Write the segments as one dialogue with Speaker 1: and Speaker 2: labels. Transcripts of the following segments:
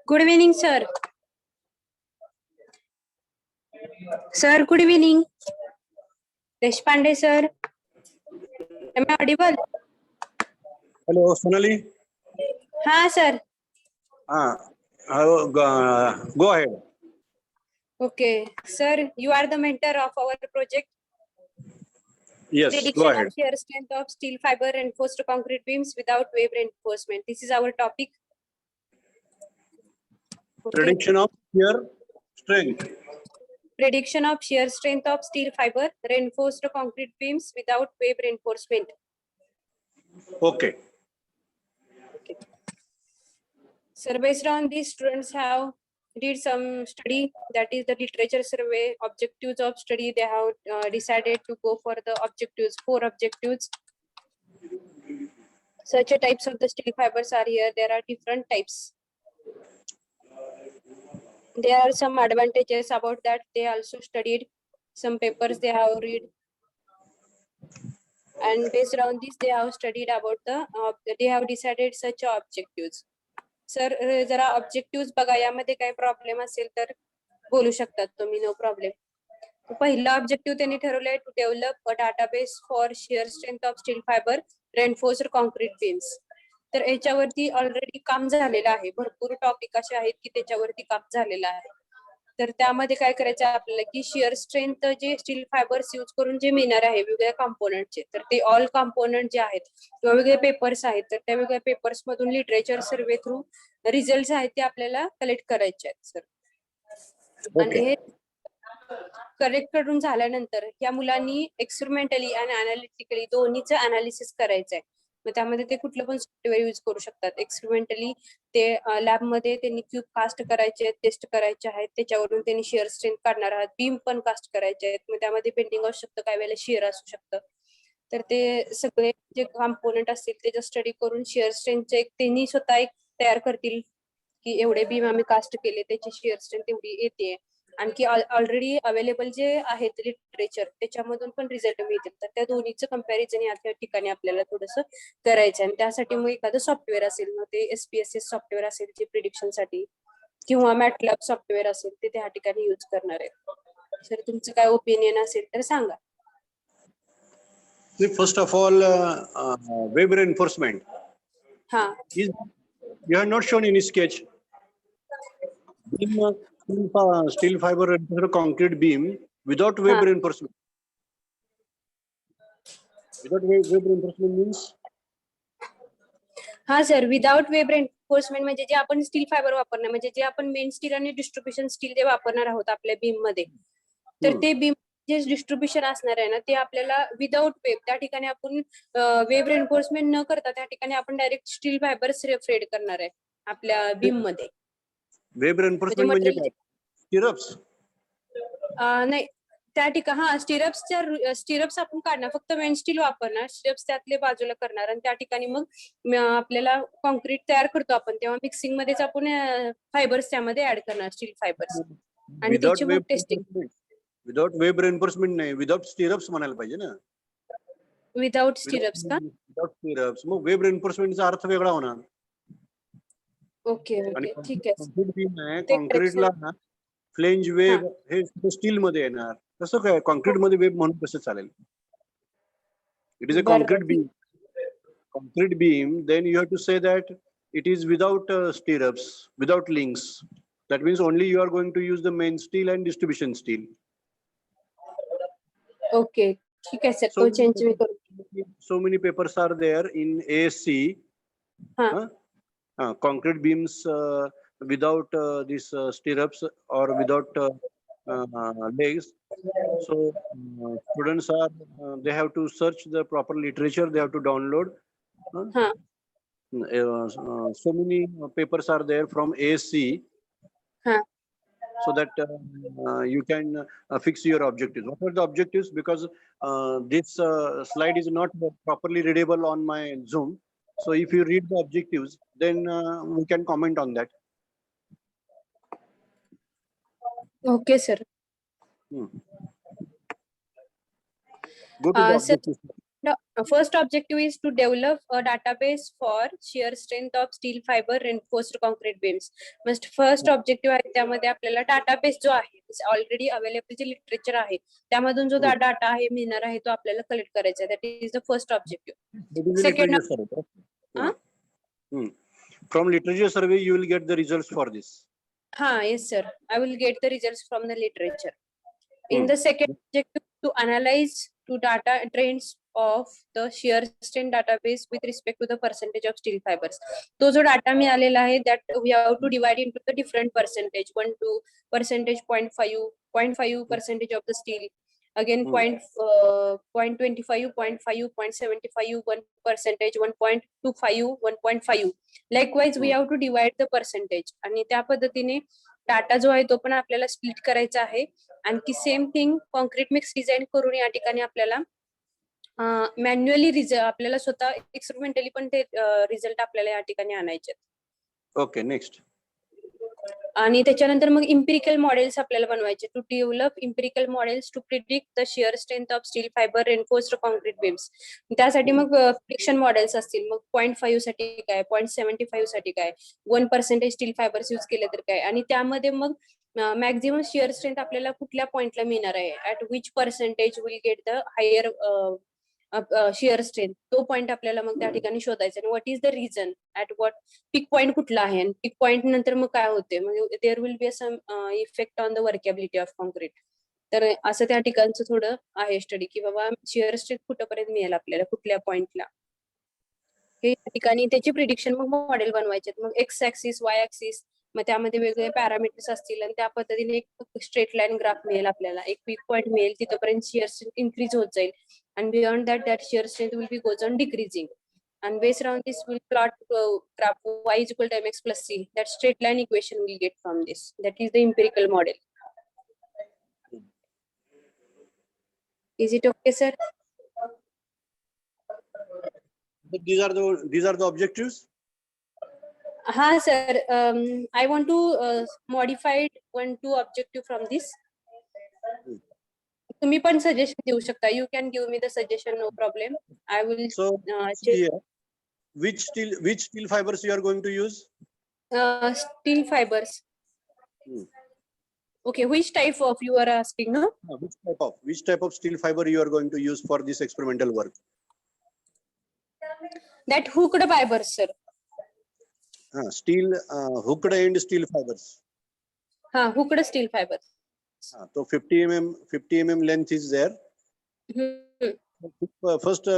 Speaker 1: Good evening, sir. Sir, good evening. Deshpande, sir. Am I audible?
Speaker 2: Hello, Sonali.
Speaker 1: Ha, sir.
Speaker 2: Go ahead.
Speaker 1: Okay. Sir, you are the mentor of our project.
Speaker 2: Yes, go
Speaker 1: Prediction
Speaker 2: ahead.
Speaker 1: of shear strength of steel fiber reinforced concrete beams without wave reinforcement. This is our topic. Okay.
Speaker 2: Prediction of shear strength.
Speaker 1: Prediction of shear strength of steel fiber reinforced concrete beams without wave reinforcement.
Speaker 2: Okay.
Speaker 1: Sir, based on these, students have did some study, that is the literature survey objectives of study. They have decided to go for the objectives, 4 objectives. Such a types of the steel fibers are here. There are different types. There are some advantages about that. They also studied some papers they have read, and based on this they have studied about the they have decided such objectives. Sir जरा objective बघा, यामध्ये काही problem असेल तर बोलू शकतात तुम्ही, no problem. पहिला ऑब्जेक्टिव्ह त्यांनी ठरवलंय to develop a database for shear strength of steel fibre reinforced concrete beams. तर याच्यावरती ऑलरेडी काम झालेलं आहे. भरपूर टॉपिक असे आहेत की त्याच्यावरती काम झालेलं आहे. तर त्यामध्ये काय करायचं आपल्याला की शेअर स्ट्रेंथ जे स्टील फायबर्स यूज करून जे मिळणार आहे वेगवेगळ्या कंपोनंटचे, तर ते ऑल कंपोनंट जे आहेत किंवा वेगळे पेपर्स आहेत, तर त्या वेगळ्या पेपर्स मधून लिटरेचर सर्वे थ्रू रिझल्ट आहेत ते आपल्याला कलेक्ट करायचे आहेत सर. आणि हे कलेक्ट करून झाल्यानंतर या मुलांनी एक्सपेरिमेंटली आणि अनालिटिकली दोन्हीचं अनालिसिस करायचं आहे. मग त्यामध्ये ते कुठलं पण सॉफ्टवेअर यूज करू शकतात. एक्सपेरिमेंटली ते लॅबमध्ये त्यांनी क्यूब कास्ट करायचे, टेस्ट करायचे आहेत, त्याच्यावरून त्यांनी शेअर स्ट्रेंथ काढणार आहात, बीम पण कास्ट करायचे आहेत. मग त्यामध्ये बेंडिंग असू शकतं, काही वेळेला शेअर असू शकतं. तर ते सगळे जे कॉम्पोनंट असतील त्याचा स्टडी करून शेअर स्ट्रेंथचे त्यांनी स्वतः एक तयार करतील की एवढे बीम आम्ही कास्ट केले, त्याची शेअर स्ट्रेंथ एवढी येते. आणखी ऑलरेडी अवेलेबल जे आहेत लिटरेचर त्याच्यामधून पण रिझल्ट मिळतील. तर त्या दोन्हीचं कंपॅरिझन या ठिकाणी आपल्याला थोडंसं करायचं आहे. आणि त्यासाठी मग एखादं सॉफ्टवेअर असेल, मग ते SPSS सॉफ्टवेअर असेल जे प्रिडिक्शन साठी, किंवा मॅटलॅब सॉफ्टवेअर असेल ते त्या ठिकाणी यूज करणार आहे. सर तुमचं काय ओपिनियन असेल तर सांगा.
Speaker 2: First of all, wave reinforcement. You have not shown any sketch. Steel fiber reinforced concrete beam without wave reinforcement. Without wave reinforcement means?
Speaker 1: हा सर, विदाउट वेब रेन्फोर्समेंट म्हणजे जे आपण स्टील फायबर वापरणार, म्हणजे जे आपण मेन स्टील आणि distribution steel जे वापरणार आहोत आपल्या बीम मध्ये, तर ते बीम जे डिस्ट्रीब्युशन असणार आहे ना, ते आपल्याला विदाउट वेब त्या ठिकाणी आपण वेब रेन्फोर्समेंट न करता त्या ठिकाणी आपण डायरेक्ट स्टील फायबर फ्रेड करणार आहे आपल्या बीम मध्ये.
Speaker 2: वेब रेन्फोर्समेंट म्हणजे काय? स्टिरप्स?
Speaker 1: नाही, त्या ठिकाणी स्टिरप्स आपण काढणार, फक्त मेन स्टील वापरणार, स्टिरप्स त्यातले बाजूला करणार आणि त्या ठिकाणी मग आपल्याला कॉन्क्रीट तयार करतो आपण, तेव्हा मिक्सिंग मध्येच आपण फायबर्स त्यामध्ये ऍड करणार, स्टील फायबर्स. आणि त्याची मग टेस्टिंग.
Speaker 2: विदाउट वेब रेन्फोर्समेंट नाही, विदाउट स्टिरप्स म्हणायला पाहिजे ना.
Speaker 1: विदाउट स्टिरप्स का?
Speaker 2: Without stirrups. मग वेब रेन्फोर्समेंटचा अर्थ वेगळा होणार.
Speaker 1: ओके ओके, ठीक आहे.
Speaker 2: कॉन्क्रीटला फ्लेंज वेब हे स्टील मध्ये येणार, तसं काय कॉन्क्रीट मध्ये वेब म्हणून कसं चालेल? It is a concrete beam. Concrete beam, then you have to say that it is without stirrups, without links. That means only you are going to use the main steel and distribution steel.
Speaker 1: Okay, ठीक आहे sir, तो change मी करू.
Speaker 2: So many papers are there in ASC. Concrete beams without these stirrups or without legs. So students are they have to search the proper literature, they have to download. So many papers are there from ASC, so that you can fix your objectives. What are the objectives? Because this slide is not properly readable on my Zoom. So if you read the objectives, then we can comment on that.
Speaker 1: Okay, sir.
Speaker 2: Go to the objectives.
Speaker 1: First objective is to develop a database for shear strength of steel fiber reinforced concrete beams. Must first objective आहे त्यामध्ये आपल्याला database जो आहे already available जे literature आहे त्यामधून जो data आहे मिळणार आहे तो आपल्याला कलेक्ट करायचा आहे. That is the first objective. Second,
Speaker 2: from literature survey you will get the results for this.
Speaker 1: yes sir, I will get the results from the literature. In the second objective, to analyze to data trends of the shear strength database with respect to the percentage of steel fibers. तो जो data मिळालेला आहे that we have to divide into the different percentage, 1 to percentage 0.5% of the steel, again 0.25, 0.5, 0.75, 1%, 1.25, 1.5. Likewise we have to divide the percentage आणि त्या पद्धतीने data जो आहे तो पण आपल्याला स्प्लिट करायचा आहे. आणखी same thing concrete mix design करून या ठिकाणी आपल्याला मॅन्युअली आपल्याला स्वतः एक्सपेरिमेंटली पण ते रिझल्ट आपल्याला या ठिकाणी आणायचे.
Speaker 2: Okay, next.
Speaker 1: आणि त्याच्यानंतर मग इम्पिरिकल मॉडेल्स आपल्याला बनवायचे. To develop empirical models to predict the shear strength of steel fibre reinforced concrete beams. त्यासाठी मग प्रिडिक्शन मॉडेल्स असतील. मग 0.5 साठी काय, 0.75 साठी काय, 1% स्टील फायबर्स यूज केले तर काय, आणि त्यामध्ये मग मॅक्झिमम शिअर स्ट्रेंथ आपल्याला कुठल्या पॉइंटला मिळणार आहे, at which percentage will get the higher shear strength, तो पॉइंट आपल्याला मग त्या ठिकाणी शोधायचा. आणि what is the reason, at what peak point कुठला आहे, आणि पिक पॉइंट नंतर मग काय होते, म्हणजे there will be some effect on the workability of concrete. तर असं त्या ठिकाणचं थोडं आहे स्टडी की बाबा शिअर स्ट्रेंथ कुठपर्यंत मिळेल आपल्याला कुठल्या पॉइंटला, हे या ठिकाणी त्याची प्रिडिक्शन मग मॉडेल बनवायचे. मग एक्स ऍक्सिस, वाय ऍक्सिस, मग त्यामध्ये वेगवेगळे पॅरामीटर्स असतील आणि त्या पद्धतीने एक स्ट्रेट लाईन ग्राफ मिळेल आपल्याला, एक पीक पॉइंट मिळेल, तिथपर्यंत शिअर स्ट्रेंथ इन्क्रीज होत जाईल. And beyond that, that shear strength will be goes on decreasing. And based on this, we'll plot graph y is equal to mx plus c. That straight line equation we'll get from this. That is the empirical model. Is it okay, sir?
Speaker 2: These are the objectives.
Speaker 1: Sir. I want to modify 1-2 objective from this. तुम्ही पण suggestion देऊ शकता. You can give me the suggestion, no problem. I will.
Speaker 2: So here, which steel fibers you are going to use?
Speaker 1: Steel fibers. Okay, which type of you are asking, no?
Speaker 2: Which type of steel fiber you are going to use for this experimental work?
Speaker 1: That hooked fibers, sir.
Speaker 2: Steel hooked end steel fibers.
Speaker 1: Hooked steel fibers.
Speaker 2: So 50 mm length is there. First,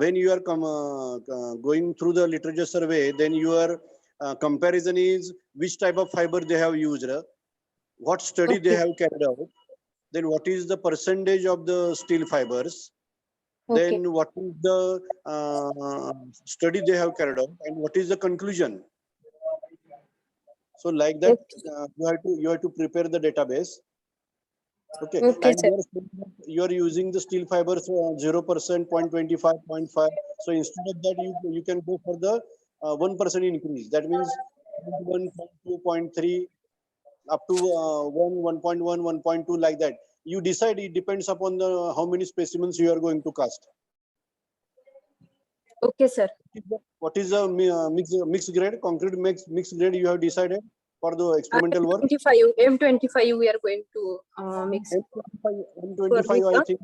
Speaker 2: when you are going through the literature survey, then your comparison is which type of fiber they have used, what study they have carried out, then what is the percentage of the steel fibers, then what is the study they have carried out, and what is the conclusion. So like that, you have to prepare the database. Okay, and
Speaker 1: sir.
Speaker 2: You are using the steel fibers 0%, 0.25, 0.5. So instead of that, you can go for the 1% increase. That means 1, 0.2, 0.3, up to 1, 1.1, 1.2, like that. You decide. It depends upon the how many specimens you are going to cast.
Speaker 1: Okay, sir.
Speaker 2: What is the mixed grade, concrete mixed grade you have decided for the experimental work?
Speaker 1: M25 we are going to mix.
Speaker 2: M25 I think.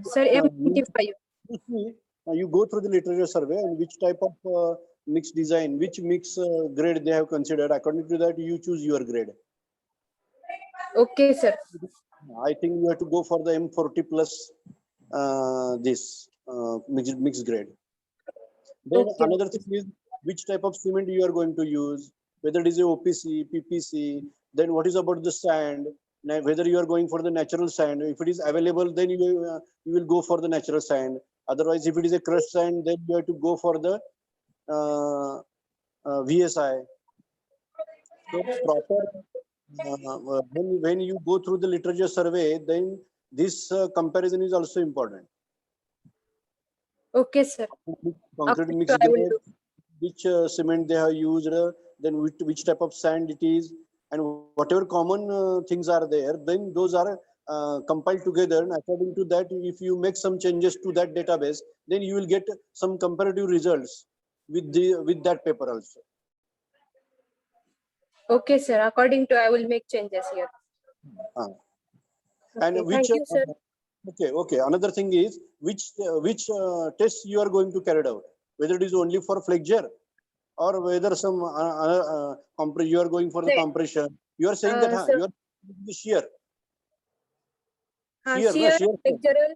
Speaker 1: Sir, M25.
Speaker 2: You go through the literature survey and which type of mix design, which mix grade they have considered. According to that, you choose your grade.
Speaker 1: Okay, sir.
Speaker 2: I think you have to go for the M40 plus this mixed grade. Then another thing is which type of cement you are going to use, whether it is a OPC, PPC, then what is about the sand, whether you are going for the natural sand. If it is available, then you will go for the natural sand. Otherwise, if it is a crushed sand, then you have to go for the VSI. So proper, when you go through the literature survey, then this comparison is also important.
Speaker 1: Okay, sir.
Speaker 2: Concrete mix grade, which cement they have used, then which type of sand it is, and whatever common things are there, then those are compiled together, and according to that, if you make some changes to that database, then you will get some comparative results with that paper also.
Speaker 1: Okay, sir. According to, I will make changes here.
Speaker 2: And
Speaker 1: Okay,
Speaker 2: which
Speaker 1: thank you, sir.
Speaker 2: okay. Another thing is which tests you are going to carry out, whether it is only for flexure or whether some you are going for the
Speaker 1: Say,
Speaker 2: compression. You are saying that
Speaker 1: sir,
Speaker 2: you are the shear.
Speaker 1: shear,
Speaker 2: Shear.
Speaker 1: flexural.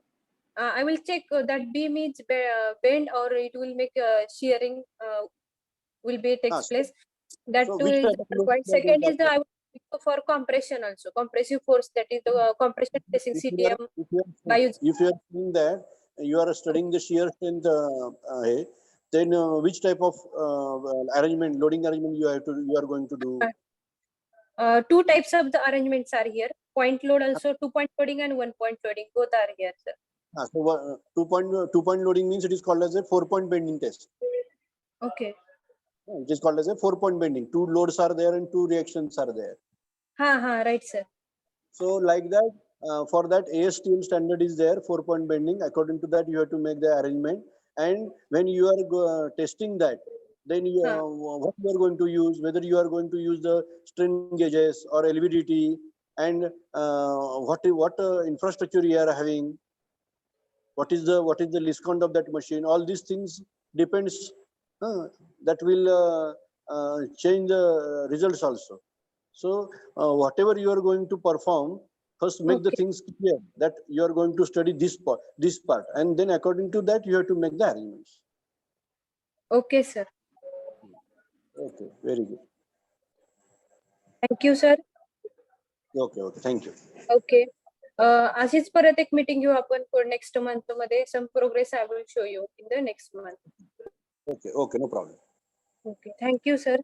Speaker 1: I will check that beam is bend or it will make shearing will be takes
Speaker 2: So-
Speaker 1: place. That
Speaker 2: so
Speaker 1: too
Speaker 2: which
Speaker 1: is
Speaker 2: type of
Speaker 1: one
Speaker 2: load
Speaker 1: point.
Speaker 2: you are going
Speaker 1: Second
Speaker 2: to
Speaker 1: is the
Speaker 2: apply?
Speaker 1: I will go for compression also, compressive force, that is the compression facing CTM by using.
Speaker 2: If you are saying that you are studying the shear strength, then which type of arrangement, loading arrangement you are going to do?
Speaker 1: Two types of the arrangements are here. Point load also, 2-point loading and 1-point loading, both are here, sir.
Speaker 2: So 2-point loading means it is called as a 4-point bending test.
Speaker 1: Okay.
Speaker 2: It is called as a 4-point bending. 2 loads are there and 2 reactions are there.
Speaker 1: Right, sir.
Speaker 2: So like that, for that ASTM standard is there, 4-point bending. According to that, you have to make the arrangement. And when you are testing that, then what you are going to use, whether you are going to use the strain gauges or LVDT, and what infrastructure you are having, what is the least count of that machine. All these things depends. That will change the results also. So whatever you are going to perform, first make the
Speaker 1: Okay.
Speaker 2: things clear that you are going to study this part, and then according to that you have to make the arrangements.
Speaker 1: Okay, sir.
Speaker 2: Okay, very good.
Speaker 1: Thank you, sir.
Speaker 2: Okay, thank you.
Speaker 1: Okay. अशीच परत एक meeting घेऊ आपण for next month मध्ये. Some progress I will show you in the next month.
Speaker 2: Okay, no problem.
Speaker 1: Okay. Thank you, sir.